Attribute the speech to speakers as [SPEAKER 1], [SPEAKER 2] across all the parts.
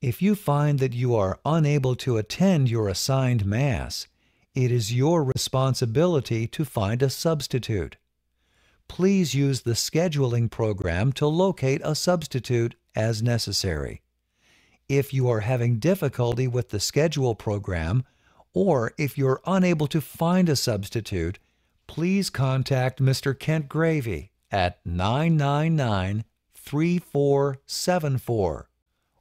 [SPEAKER 1] If you find that you are unable to attend your assigned Mass, it is your responsibility to find a substitute. Please use the scheduling program to locate a substitute as necessary. If you are having difficulty with the schedule program, or if you're unable to find a substitute, please contact Mr. Kent Gravy at 999-3474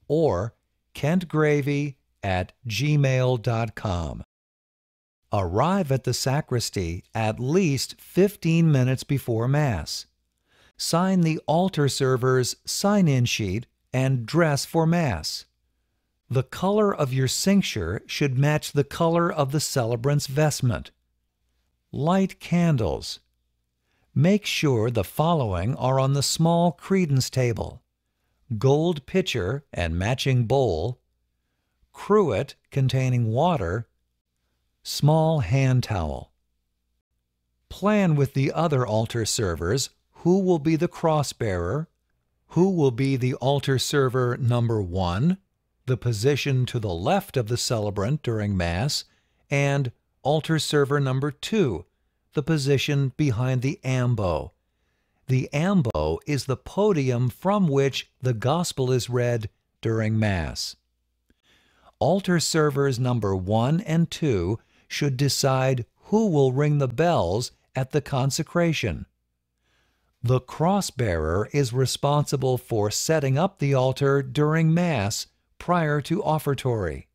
[SPEAKER 1] or kentgravy@gmail.com. Arrive at the sacristy at least 15 minutes before Mass. Sign the altar server's sign-in sheet and dress for Mass. The color of your cincture should match the color of the celebrant's vestment. Light candles. Make sure the following are on the small credence table: gold pitcher and matching bowl, cruet containing water, small hand towel. Plan with the other altar servers who will be the cross-bearer, who will be the altar server number 1, the position to the left of the celebrant during Mass, and altar server number 2, the position behind the ambo. The ambo is the podium from which the Gospel is read during Mass. Altar servers number 1 and 2 should decide who will ring the bells at the consecration. The cross-bearer is responsible for setting up the altar during Mass prior to offertory.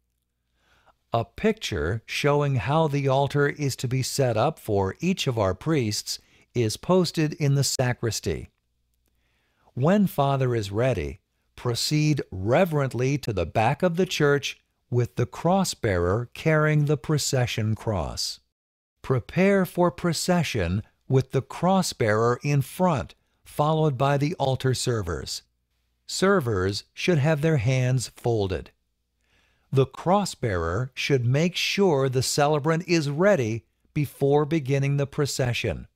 [SPEAKER 1] A picture showing how the altar is to be set up for each of our priests is posted in the sacristy. When Father is ready, proceed reverently to the back of the church with the cross-bearer carrying the procession cross. Prepare for procession with the cross-bearer in front, followed by the altar servers. Servers should have their hands folded. The cross-bearer should make sure the celebrant is ready before beginning the procession.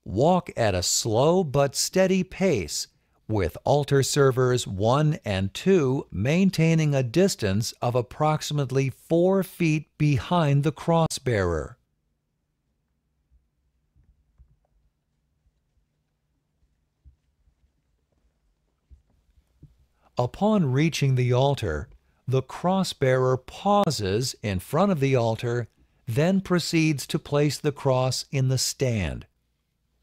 [SPEAKER 1] Walk at a slow but steady pace, with altar servers 1 and 2 maintaining a distance of approximately 4 feet behind the cross-bearer. Upon reaching the altar, the cross-bearer pauses in front of the altar, then proceeds to place the cross in the stand.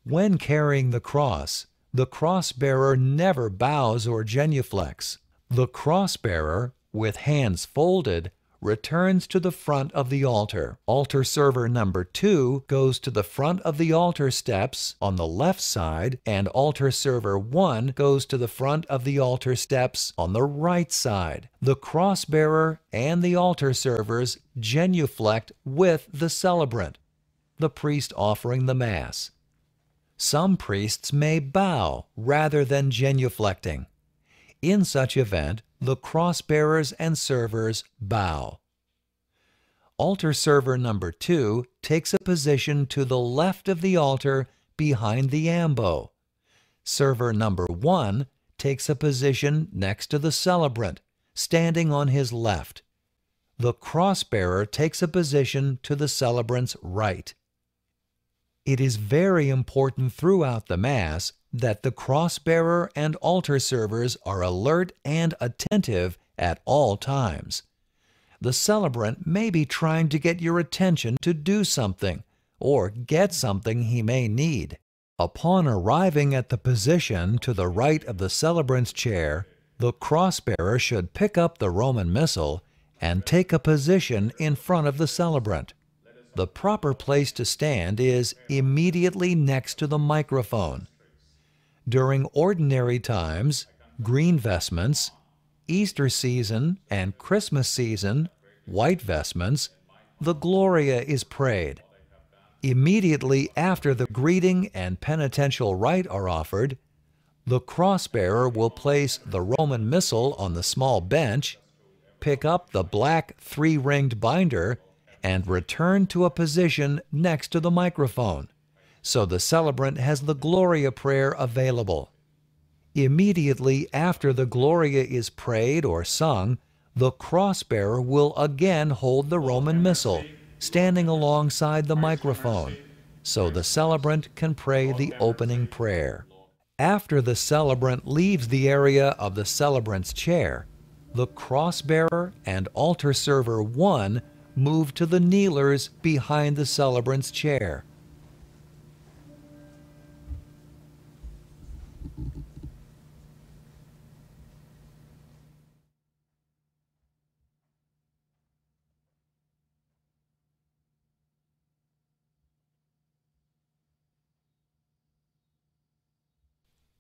[SPEAKER 1] When carrying the cross-bearer never bows or genuflects. The cross-bearer, with hands folded, returns to the front of the altar. Altar server number 2 goes to the front of the altar steps on the left side, and altar server 1 goes to the front of the altar steps on the right side. The cross-bearer and the altar servers genuflect with the celebrant, the priest offering the Mass. Some priests may bow rather than genuflecting. In such event, the cross-bearers and servers bow. Altar server number 2 takes a position to the left of the altar behind the ambo. Server number 1 takes a position next to the celebrant, standing on his left. The cross-bearer takes a position to the celebrant's right. It is very important throughout the Mass that the cross-bearer and altar servers are alert and attentive at all times. The celebrant may be trying to get your attention to do something or get something he may need. Upon arriving at the position to the right of the celebrant's chair, the cross-bearer should pick up the Roman Missal and take a position in front of the celebrant. The proper place to stand is immediately next to the microphone. During ordinary times, green vestments, Easter season and Christmas season, white vestments, the Gloria is prayed. Immediately after the greeting and penitential rite are offered, the cross-bearer will place the Roman Missal on the small bench, pick up the black 3-ringed binder, and return to a position next to the microphone, so the celebrant has the Gloria prayer available. Immediately after the Gloria is prayed or sung, the cross-bearer will again hold the Roman Missal, standing alongside the microphone, so the celebrant can pray the opening prayer. After the celebrant leaves the area of the celebrant's chair, the cross-bearer and altar server 1 move to the kneelers behind the celebrant's chair.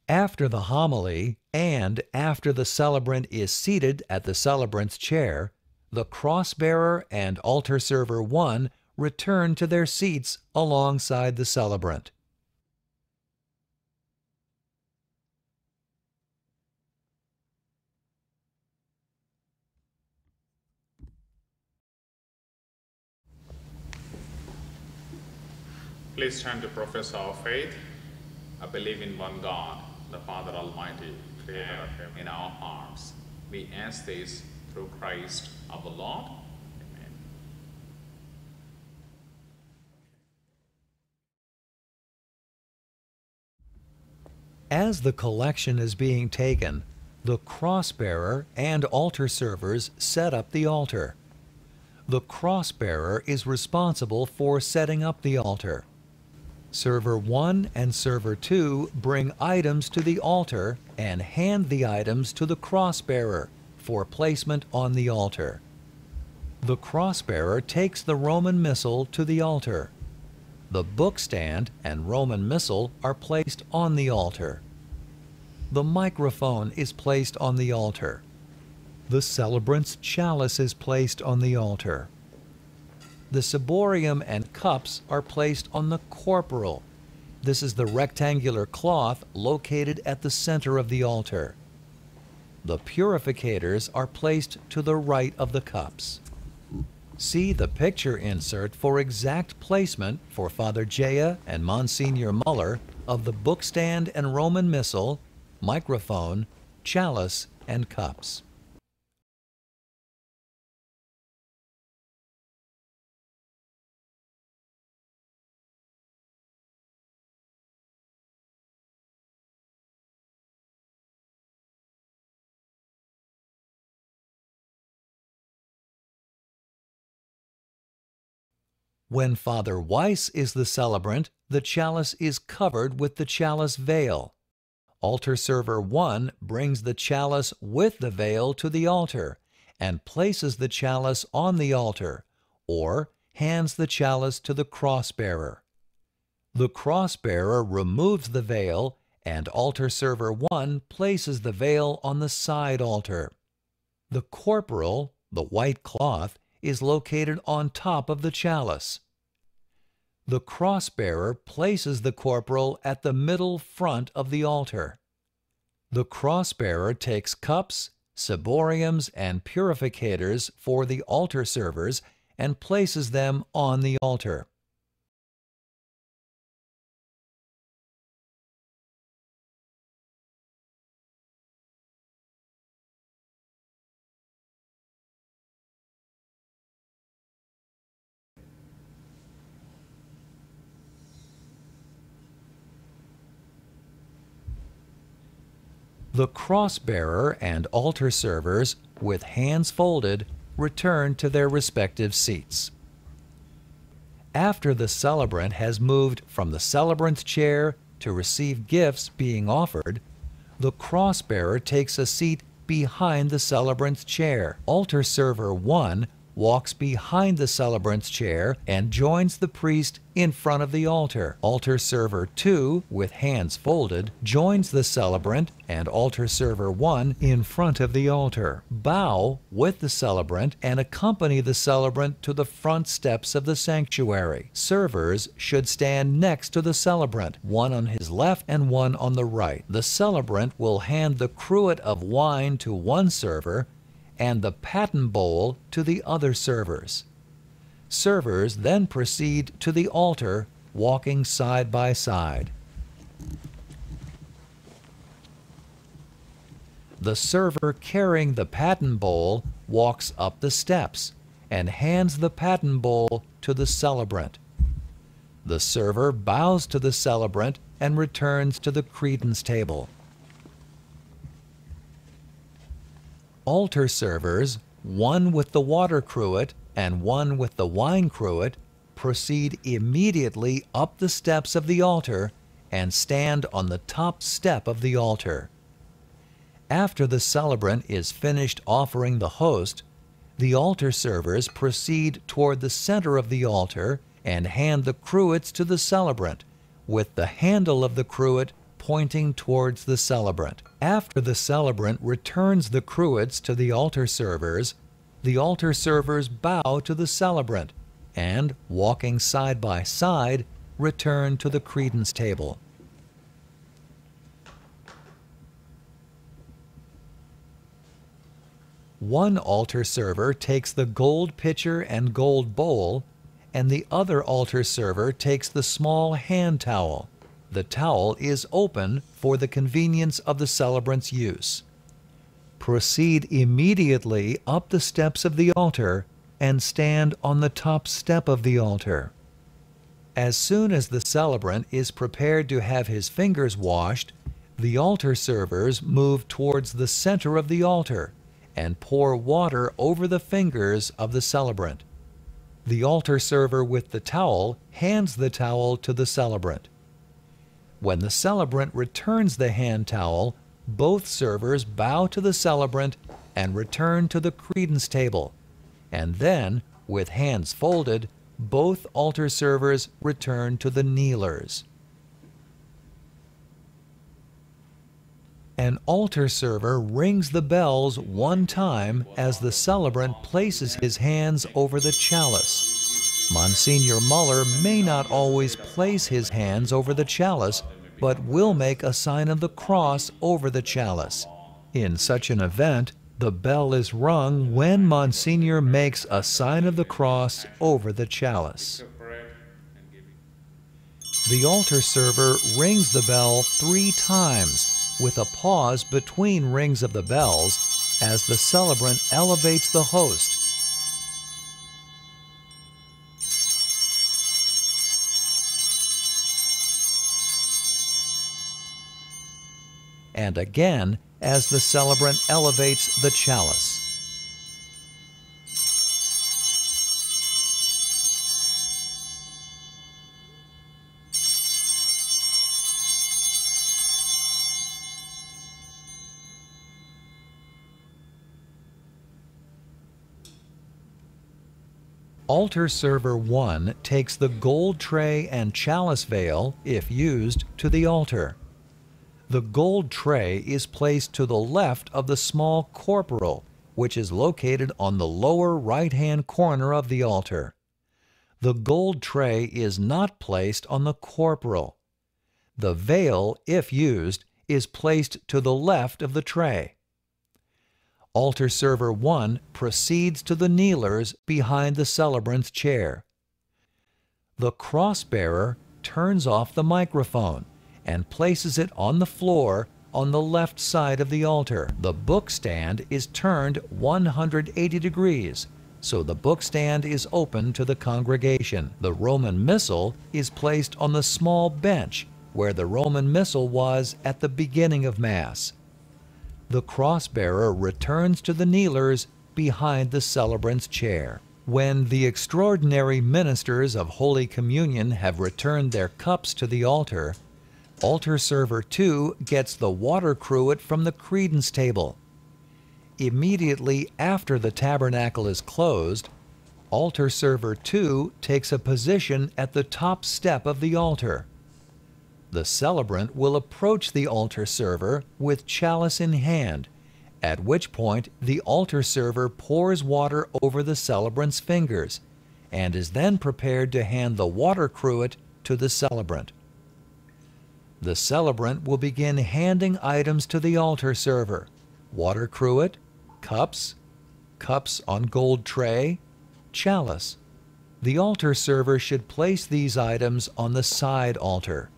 [SPEAKER 1] After the homily and after the celebrant is seated at the celebrant's chair, the cross-bearer and altar server 1 return to their seats alongside the celebrant.
[SPEAKER 2] Please turn to profess our faith. I believe in one God, the Father Almighty, Creator in our hearts. We ask this through Christ our Lord. Amen.
[SPEAKER 1] As the collection is being taken, the cross-bearer and altar servers set up the altar. The cross-bearer is responsible for setting up the altar. Server 1 and Server 2 bring items to the altar and hand the items to the cross-bearer for placement on the altar. The cross-bearer takes the Roman Missal to the altar. The bookstand and Roman Missal are placed on the altar. The microphone is placed on the altar. The celebrant's chalice is placed on the altar. The ciborium and cups are placed on the corporal. This is the rectangular cloth located at the center of the altar. The purificators are placed to the right of the cups. See the picture insert for exact placement for Father Jaya and Monsignor Muller of the bookstand and Roman Missal, microphone, chalice, and cups. When Father Weiss is the celebrant, the chalice is covered with the chalice veil. Altar server 1 brings the chalice with the veil to the altar and places the chalice on the altar, or hands the chalice to the cross-bearer. The cross-bearer removes the veil, and altar server 1 places the veil on the side altar. The corporal, the white cloth, is located on top of the chalice. The cross-bearer places the corporal at the middle front of the altar. The cross-bearer takes cups, ciboriums, and purificators for the altar servers and places them on the altar. The cross-bearer and altar servers, with hands folded, return to their respective seats. After the celebrant has moved from the celebrant's chair to receive gifts being offered, the cross-bearer takes a seat behind the celebrant's chair. Altar server 1 walks behind the celebrant's chair and joins the priest in front of the altar. Altar server 2, with hands folded, joins the celebrant and altar server 1 in front of the altar. Bow with the celebrant and accompany the celebrant to the front steps of the sanctuary. Servers should stand next to the celebrant, one on his left and one on the right. The celebrant will hand the cruet of wine to one server and the paten bowl to the other servers. Servers then proceed to the altar, walking side by side. The server carrying the paten bowl walks up the steps and hands the paten bowl to the celebrant. The server bows to the celebrant and returns to the credence table. Altar servers, one with the water cruet and one with the wine cruet, proceed immediately up the steps of the altar and stand on the top step of the altar. After the celebrant is finished offering the host, the altar servers proceed toward the center of the altar and hand the cruets to the celebrant, with the handle of the cruet pointing towards the celebrant. After the celebrant returns the cruets to the altar servers bow to the celebrant and, walking side by side, return to the credence table. One altar server takes the gold pitcher and gold bowl, and the other altar server takes the small hand towel. The towel is open for the convenience of the celebrant's use. Proceed immediately up the steps of the altar and stand on the top step of the altar. As soon as the celebrant is prepared to have his fingers washed, the altar servers move towards the center of the altar and pour water over the fingers of the celebrant. The altar server with the towel hands the towel to the celebrant. When the celebrant returns the hand towel, both servers bow to the celebrant and return to the credence table, and then, with hands folded, both altar servers return to the kneelers. An altar server rings the bells one time as the celebrant places his hands over the chalice. Monsignor Muller may not always place his hands over the chalice, but will make a sign of the cross over the chalice. In such an event, the bell is rung when Monsignor makes a sign of the cross over the chalice. The altar server rings the bell 3 times, with a pause between rings of the bells as the celebrant elevates the host. And again as the celebrant elevates the chalice. Altar server 1 takes the gold tray and chalice veil, if used, to the altar. The gold tray is placed to the left of the small corporal, which is located on the lower right-hand corner of the altar. The gold tray is not placed on the corporal. The veil, if used, is placed to the left of the tray. Altar server 1 proceeds to the kneelers behind the celebrant's chair. The cross-bearer turns off the microphone and places it on the floor on the left side of the altar. The book stand is turned 180 degrees, so the book stand is open to the congregation. The Roman Missal is placed on the small bench where the Roman Missal was at the beginning of Mass. The cross-bearer returns to the kneelers behind the celebrant's chair. When the extraordinary ministers of Holy Communion have returned their cups to the altar, altar server 2 gets the water cruet from the credence table. Immediately after the tabernacle is closed, altar server 2 takes a position at the top step of the altar. The celebrant will approach the altar server with chalice in hand, at which point the altar server pours water over the celebrant's fingers and is then prepared to hand the water cruet to the celebrant. The celebrant will begin handing items to the altar server: water cruet, cups, cups on gold tray, chalice. The altar server should place these items on the side altar.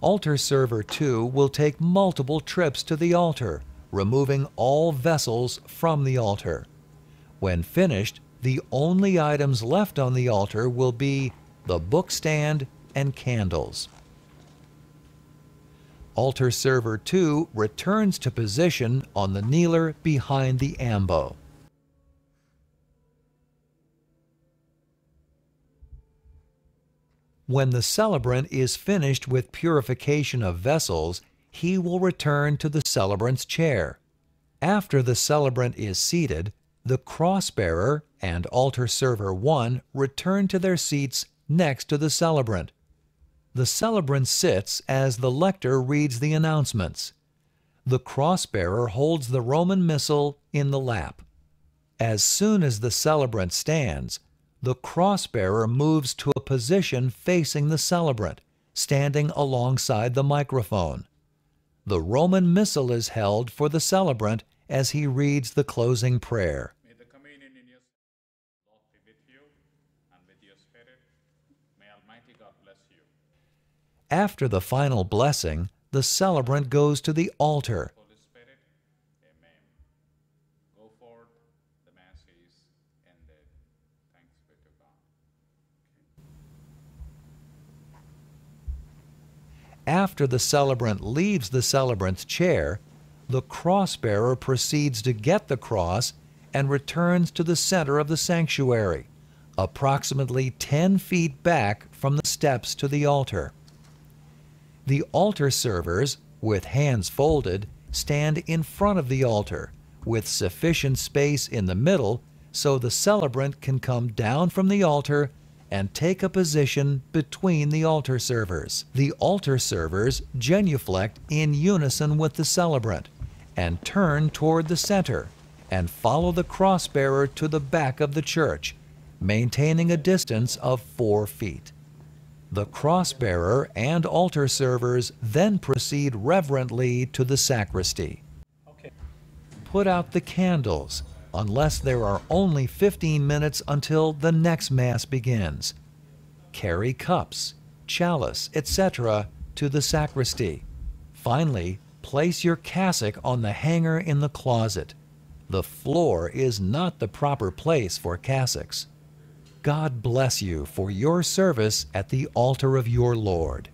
[SPEAKER 1] Altar server 2 will take multiple trips to the altar, removing all vessels from the altar. When finished, the only items left on the altar will be the book stand and candles. Altar server 2 returns to position on the kneeler behind the ambo. When the celebrant is finished with purification of vessels, he will return to the celebrant's chair. After the celebrant is seated, the cross-bearer and altar server 1 return to their seats next to the celebrant. The celebrant sits as the lector reads the announcements. The cross-bearer holds the Roman missal in the lap. As soon as the celebrant stands, the cross-bearer moves to a position facing the celebrant, standing alongside the microphone. The Roman missal is held for the celebrant as he reads the closing prayer.
[SPEAKER 2] May the communion in your Lord be with you and with your spirit. May Almighty God bless you.
[SPEAKER 1] After the final blessing, the celebrant goes to the altar.
[SPEAKER 2] Holy Spirit, amen. Go forth, the Mass is ended. Thanks be to God.
[SPEAKER 1] After the celebrant leaves the celebrant's chair, the cross-bearer proceeds to get the cross and returns to the center of the sanctuary, approximately 10 feet back from the steps to the altar. The altar servers, with hands folded, stand in front of the altar, with sufficient space in the middle so the celebrant can come down from the altar and take a position between the altar servers. The altar servers genuflect in unison with the celebrant and turn toward the center and follow the cross-bearer to the back of the church, maintaining a distance of 4 feet. The cross-bearer and altar servers then proceed reverently to the sacristy. Put out the candles, unless there are only 15 minutes until the next Mass begins. Carry cups, chalice, etc. to the sacristy. Finally, place your cassock on the hanger in the closet. The floor is not the proper place for cassocks. God bless you for your service at the altar of your Lord.